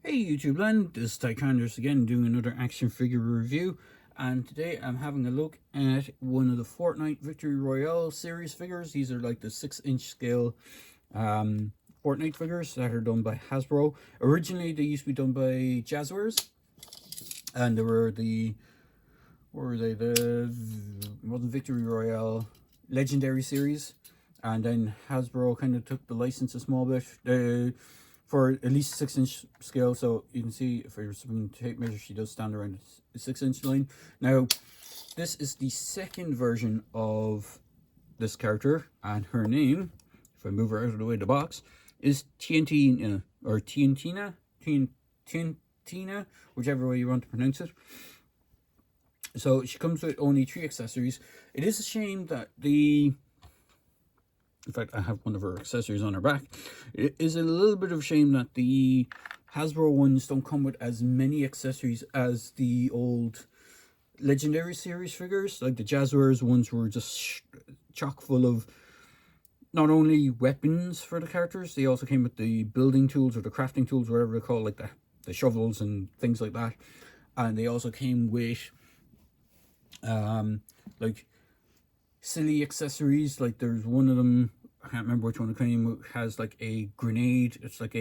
Hey YouTube land, this is Tycanders again doing another action figure review, and today I'm having a look at one of the Fortnite Victory Royale series figures. These are like the 6-inch scale Fortnite figures that are done by Hasbro. Originally they used to be done by Jazzwares, and they were the, what were they, the Victory Royale Legendary series, and then Hasbro kind of took the license a small bit. For at least 6-inch scale, so you can see if I was doing tape measure, she does stand around the 6-inch line. Now, this is the second version of this character, and her name, if I move her out of the way of the box, is Tntina, or Tntina, Tntina, whichever way you want to pronounce it. So she comes with only 3 accessories. It is a shame that in fact, I have one of her accessories on her back. It is a little bit of a shame that the Hasbro ones don't come with as many accessories as the old Legendary series figures. Like the Jazzwares ones were just chock full of not only weapons for the characters, they also came with the building tools or the crafting tools, whatever they call, like the shovels and things like that. And they also came with like silly accessories. Like there's one of them, I can't remember which one it came, has like a grenade. It's like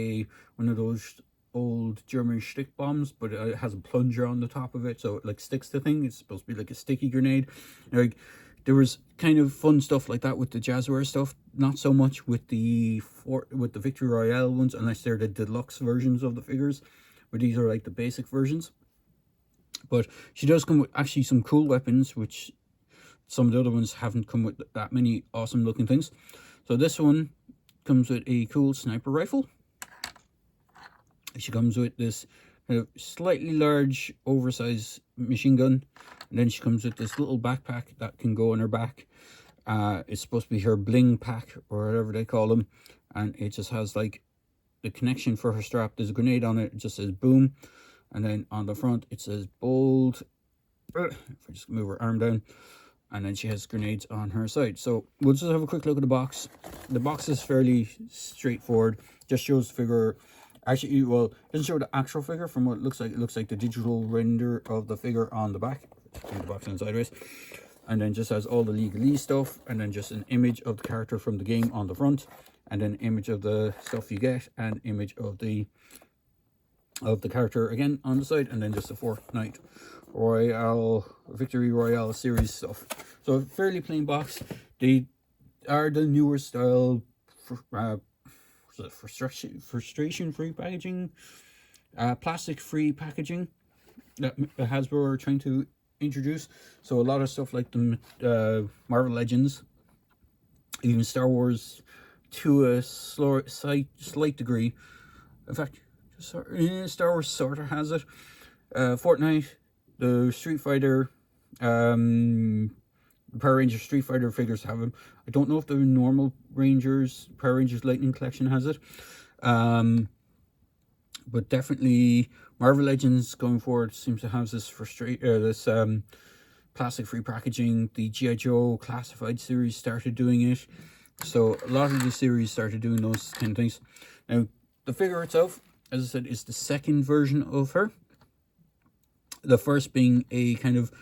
one of those old German stick bombs, but it has a plunger on the top of it, so it like sticks to things. It's supposed to be like a sticky grenade. Like there was kind of fun stuff like that with the Jazzware stuff. Not so much with the Victory Royale ones, unless they're the deluxe versions of the figures, but these are like the basic versions. But she does come with actually some cool weapons, which some of the other ones haven't come with that many awesome looking things. So this one comes with a cool sniper rifle. She comes with this kind of slightly large oversized machine gun, and then she comes with this little backpack that can go on her back. It's supposed to be her bling pack or whatever they call them, and it just has like the connection for her strap. There's a grenade on it. It just says boom, and then on the front it says bold. If I just move her arm down, and then she has grenades on her side. So we'll just have a quick look at the box. The box is fairly straightforward. Just shows the figure. Actually, well, it doesn't show the actual figure from what it looks like. It looks like the digital render of the figure on the back. Turn the box in sideways. And then just has all the legalese stuff, and then just an image of the character from the game on the front, and then image of the stuff you get, and image of the character again on the side, and then just the Fortnite Victory Royale series stuff. So fairly plain box. They are the newer style frustration free packaging, plastic free packaging that Hasbro are trying to introduce. So a lot of stuff like the Marvel Legends, even Star Wars to a slight degree. In fact, Star Wars sort of has it. Fortnite, the Street Fighter, Power Rangers Street Fighter figures have them. I don't know if the normal Power Rangers Lightning Collection has it. But definitely Marvel Legends going forward seems to have this plastic-free packaging. The G.I. Joe Classified series started doing it. So a lot of the series started doing those kind of things. Now, the figure itself, as I said, is the second version of her. The first being a kind of,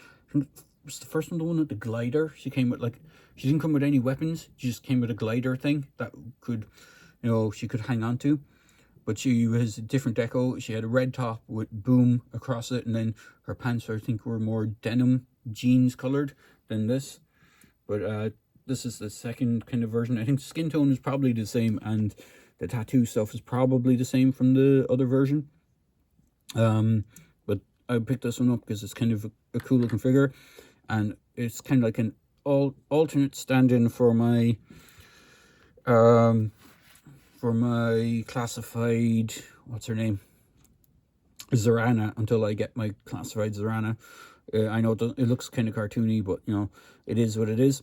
was the first one the one with the glider? She didn't come with any weapons. She just came with a glider thing that could, she could hang on to. But she was a different deco. She had a red top with boom across it, and then her pants, I think, were more denim jeans colored than this. But this is the second kind of version. I think skin tone is probably the same, and the tattoo stuff is probably the same from the other version. But I picked this one up because it's kind of a cool looking figure, and it's kind of like an alternate stand-in for my classified, what's her name, Zorana, until I get my classified Zorana. I know it looks kind of cartoony, but it is what it is.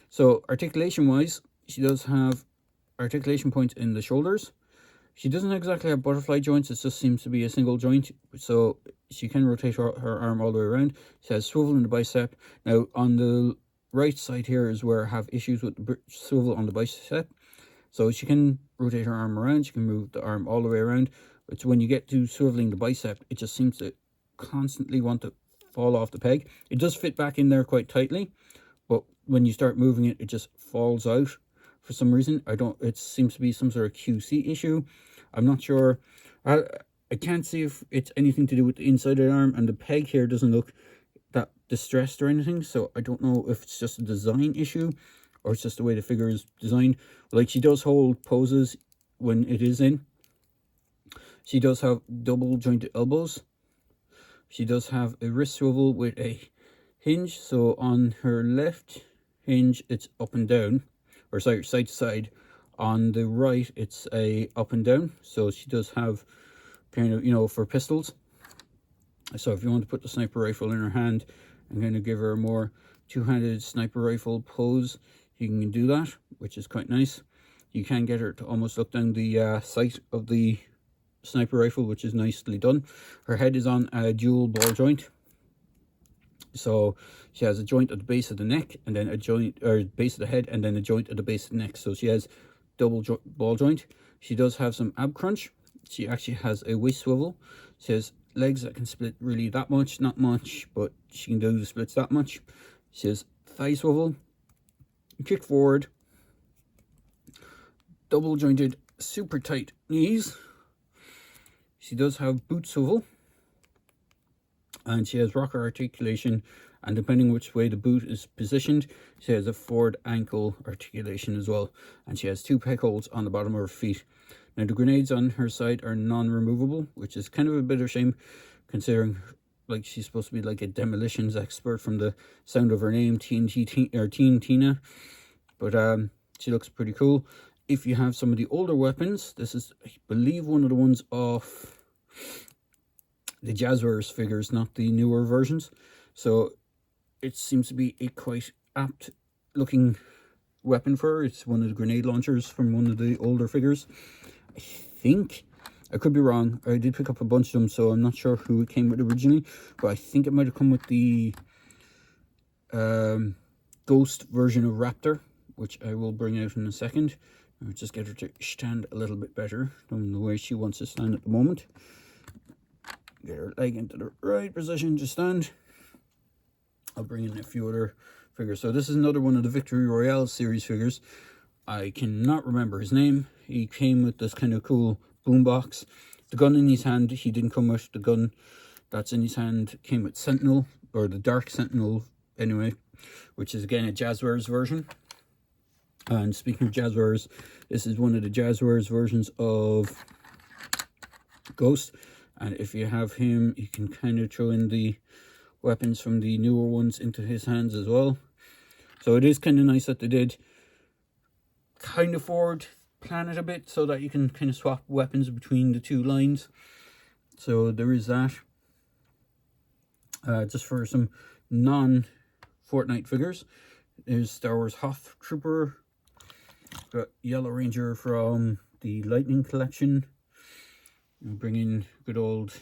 So articulation wise, she does have articulation points in the shoulders. She doesn't exactly have butterfly joints. It just seems to be a single joint, so she can rotate her arm all the way around. She has swivel in the bicep. Now on the right side here is where I have issues with the swivel on the bicep. So she can rotate her arm around. She can move the arm all the way around, It's when you get to swiveling the bicep, it just seems to constantly want to fall off the peg. It does fit back in there quite tightly, but when you start moving it, it just falls out for some reason. It seems to be some sort of QC issue. I'm not sure. I can't see if it's anything to do with the inside of the arm, and the peg here doesn't look that distressed or anything, so I don't know if it's just a design issue or it's just the way the figure is designed. Like, she does hold poses when it is in. She does have double jointed elbows. She does have a wrist swivel with a hinge, so on her left hinge it's up and down, or sorry, side to side. On the right it's a up and down, so she does have kind of, you know, for pistols. So if you want to put the sniper rifle in her hand and kind of give her a more two-handed sniper rifle pose, you can do that, which is quite nice. You can get her to almost look down the sight of the sniper rifle, which is nicely done. Her head is on a dual ball joint, so she has a joint at the base of the neck, and then a joint, or base of the head, and then a joint at the base of the neck. So she has double ball joint. She does have some ab crunch. She actually has a waist swivel. She has legs that can split really that much, not much, but she can do the splits that much. She has thigh swivel, kick forward, double jointed super tight knees. She does have boot swivel, and she has rocker articulation, and depending which way the boot is positioned, she has a forward ankle articulation as well, and she has 2 peg holes on the bottom of her feet. Now the grenades on her side are non-removable, which is kind of a bit of a shame, considering like she's supposed to be like a demolitions expert from the sound of her name, Tntina. But she looks pretty cool. If you have some of the older weapons, this is, I believe, one of the ones off the Jazzwares figures, not the newer versions. So it seems to be a quite apt looking weapon for her. It's one of the grenade launchers from one of the older figures. I think, I could be wrong, I did pick up a bunch of them, so I'm not sure who it came with originally, but I think it might have come with the Ghost version of Raptor, which I will bring out in a second. I'll just get her to stand a little bit better than the way she wants to stand at the moment. Get her leg into the right position to stand. I'll bring in a few other figures. So this is another one of the Victory Royale series figures. I cannot remember his name. He came with this kind of cool boombox. The gun in his hand, he didn't come with. The gun that's in his hand came with Sentinel, or the Dark Sentinel anyway, which is again a Jazzwares version. And speaking of Jazzwares, this is one of the Jazzwares versions of Ghost. And if you have him, you can kind of throw in the weapons from the newer ones into his hands as well. So it is kind of nice that they did kind of forward plan it a bit so that you can kind of swap weapons between the 2 lines. So there is that. Just for some non-Fortnite figures, there's Star Wars Hoth Trooper, got Yellow Ranger from the Lightning Collection, and bring in good old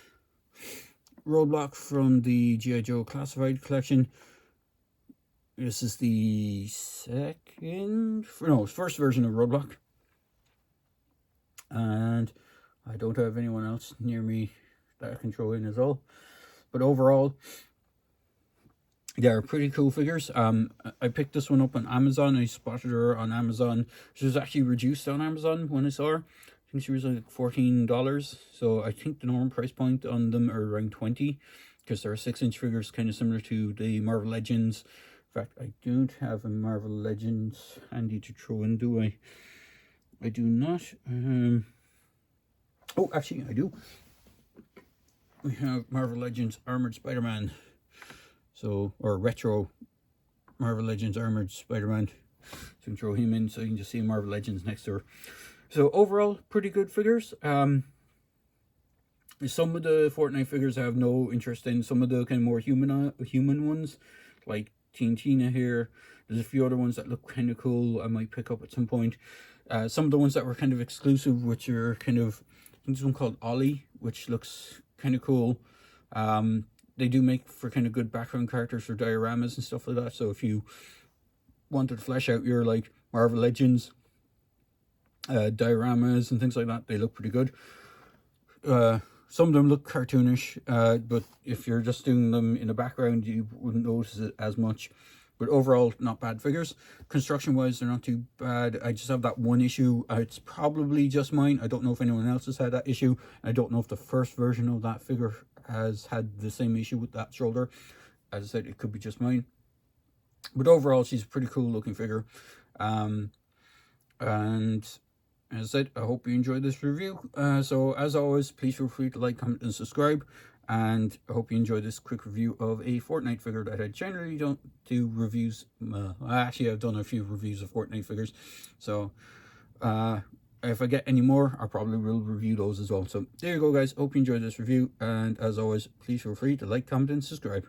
Roadblock from the G.I. Joe Classified Collection. This is the first version of Roadblock. And I don't have anyone else near me that I can throw in as well. But overall, they are pretty cool figures. I picked this one up on Amazon. I spotted her on Amazon. She was actually reduced on Amazon when I saw her. I think she was like $14. So I think the normal price point on them are around 20, because they're 6-inch figures, kind of similar to the Marvel Legends. In fact, I don't have a Marvel Legends handy to throw in, do I? I do not. Oh, actually, I do. We have Marvel Legends Armored Spider-Man. So, or retro Marvel Legends Armored Spider-Man. So you can throw him in so you can just see Marvel Legends next to her. So overall, pretty good figures. Some of the Fortnite figures I have no interest in. Some of the kind of more human ones, like Tntina here. There's a few other ones that look kind of cool I might pick up at some point. Some of the ones that were kind of exclusive, which are kind of, I think there's one called Ollie, which looks kind of cool. They do make for kind of good background characters for dioramas and stuff like that. So if you wanted to flesh out your like Marvel Legends dioramas and things like that, they look pretty good. some of them look cartoonish, but if you're just doing them in the background, you wouldn't notice it as much. But overall, not bad figures. Construction wise, they're not too bad. I just have that one issue. It's probably just mine. I don't know if anyone else has had that issue. I don't know if the first version of that figure has had the same issue with that shoulder. As I said, it could be just mine. But overall, she's a pretty cool looking figure. And as I said, I hope you enjoyed this review. So as always, please feel free to like, comment, and subscribe. And I hope you enjoyed this quick review of a Fortnite figure that I generally don't do reviews. Actually, I've done a few reviews of Fortnite figures. So if I get any more, I probably will review those as well. So there you go, guys. Hope you enjoyed this review. And as always, please feel free to like, comment, and subscribe.